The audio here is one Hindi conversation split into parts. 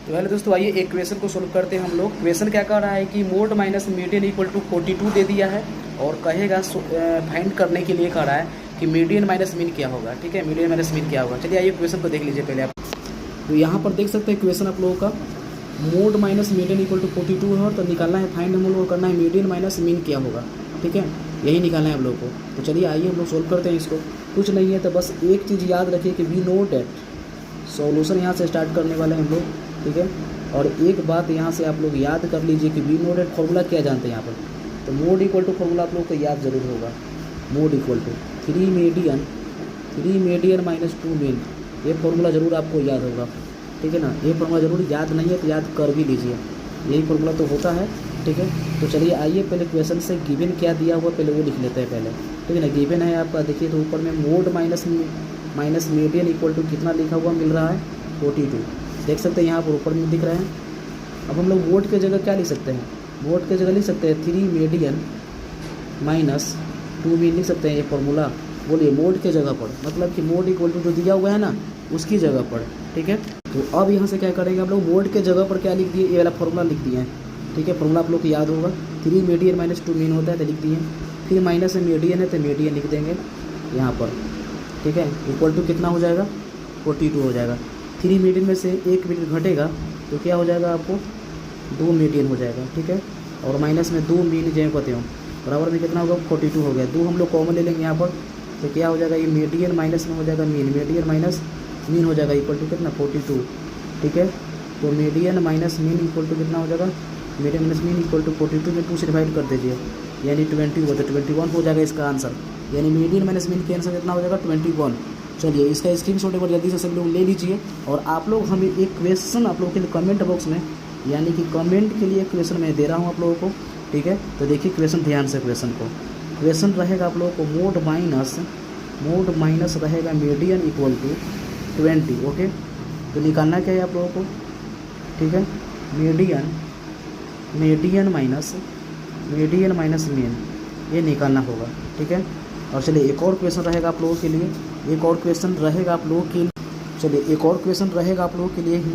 तो हेलो दोस्तों, आइए एक क्वेश्चन को सोल्व करते हैं हम लोग। क्वेश्चन क्या कह रहा है कि mode minus median equal to 42 दे दिया है और कहेगा फाइंड करने के लिए कह रहा है कि मीडियन माइनस मीन क्या होगा। ठीक है, मीडियन माइनस मीन क्या होगा। चलिए आइए क्वेश्चन को देख लीजिए पहले आप। तो यहाँ पर देख सकते हैं क्वेश्चन आप लोगों का mode minus median equal to 42 है, तो निकालना है फाइंड हम लोग को करना है मीडियन माइनस मीन क्या होगा। ठीक है, यही निकालना है हम लोग को। तो चलिए आइए हम लोग सोल्व करते हैं इसको। कुछ नहीं है तो बस एक चीज़ याद रखिए कि वी नो डेट सॉल्यूशन यहाँ से स्टार्ट करने वाले हैं हम लोग। ठीक है, और एक बात यहाँ से आप लोग याद कर लीजिए कि वी नो डेट फॉर्मूला क्या जानते हैं यहाँ पर। तो मोड इक्वल टू फॉर्मूला आप लोग को याद जरूर होगा। Mode equal to 3 median minus 2 mean, ये फॉर्मूला जरूर आपको याद होगा। ठीक है ना, ये फॉर्मूला जरूर याद नहीं है तो याद कर भी लीजिए, यही फॉर्मूला तो होता है। ठीक है, तो चलिए आइए पहले क्वेश्चन से गिवन क्या दिया हुआ पहले वो लिख लेते हैं पहले। ठीक है ना, गिवन है आपका, देखिए तो ऊपर में mode minus median equal to कितना लिखा हुआ मिल रहा है 42, देख सकते हैं यहाँ पर ऊपर में दिख रहे हैं। अब हम लोग मोड के जगह क्या लिख सकते हैं, मोड के जगह लिख सकते हैं 3 मीडियन माइनस 2 मीन लिख सकते हैं। ये फॉर्मूला बोलिए मोड के जगह पर, मतलब कि मोड इक्वल टू जो दिया हुआ है ना उसकी जगह पर। ठीक है, तो अब यहाँ से क्या करेंगे हम लोग, मोड के जगह पर क्या लिख दिए, ये वाला फॉर्मूला लिख दिए हैं। ठीक है, फॉर्मूला आप लोग को याद होगा, 3 मीडियन माइनस 2 मीन होता है तो लिख दिए। फिर माइनस में मीडियन है तो मीडियन लिख देंगे यहाँ पर। ठीक है, इक्वल टू कितना हो जाएगा 42 हो जाएगा। 3 मीडियन में से 1 मीडियन घटेगा तो क्या हो जाएगा आपको 2 मीडियन हो जाएगा। ठीक है, और माइनस में 2 मीन जो कहते हो बराबर में कितना होगा 42 हो गया। 2 हम लोग कॉमन ले लेंगे यहाँ पर, तो क्या हो जाएगा ये मीडियन माइनस में हो जाएगा मीन, मीडियन माइनस मीन हो जाएगा इक्वल टू कितना 42। ठीक है, तो median minus mean equal to कितना हो जाएगा, median minus mean equal to 42 में 2 से डिवाइड कर दीजिए, यानी 20 हो, तो 21 हो जाएगा इसका आंसर। यानी मीडियन माइनस मीन के आंसर कितना हो जाएगा 21। चलिए इसका स्क्रीनशॉट एक बार जल्दी से सभी लोग ले लीजिए और आप लोग हमें एक क्वेश्चन आप लोगों के लिए कमेंट बॉक्स में, यानी कि कमेंट के लिए क्वेश्चन मैं दे रहा हूँ आप लोगों को। ठीक है, तो देखिए क्वेश्चन ध्यान से, क्वेश्चन रहेगा आप लोगों को मोड माइनस रहेगा मीडियन इक्वल टू 20। ओके, तो निकालना क्या है आप लोगों को। ठीक है, मीडियन माइनस मीन ये निकालना होगा। ठीक है, और चलिए एक और क्वेश्चन रहेगा आप लोगों के लिए, एक और क्वेश्चन रहेगा आप लोगों के लिए। चलिए एक और क्वेश्चन रहेगा आप लोगों के लिए ही,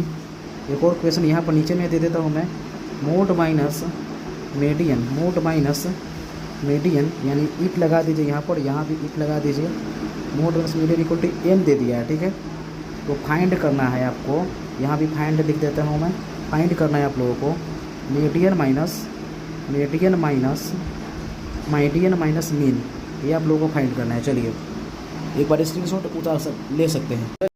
एक और क्वेश्चन यहाँ पर नीचे में दे देता हूँ मैं। मोड माइनस मीडियन यानी इफ लगा दीजिए यहाँ पर, यहाँ भी इफ लगा दीजिए। Mode minus median equal to N दे दिया है। ठीक है, तो फाइंड करना है आपको, यहाँ भी फाइंड लिख देता हूँ मैं। फाइंड करना है आप लोगों को मीडियन माइनस मीन, ये आप लोगों को फाइंड करना है। चलिए एक बार स्क्रीनशॉट ले सकते हैं।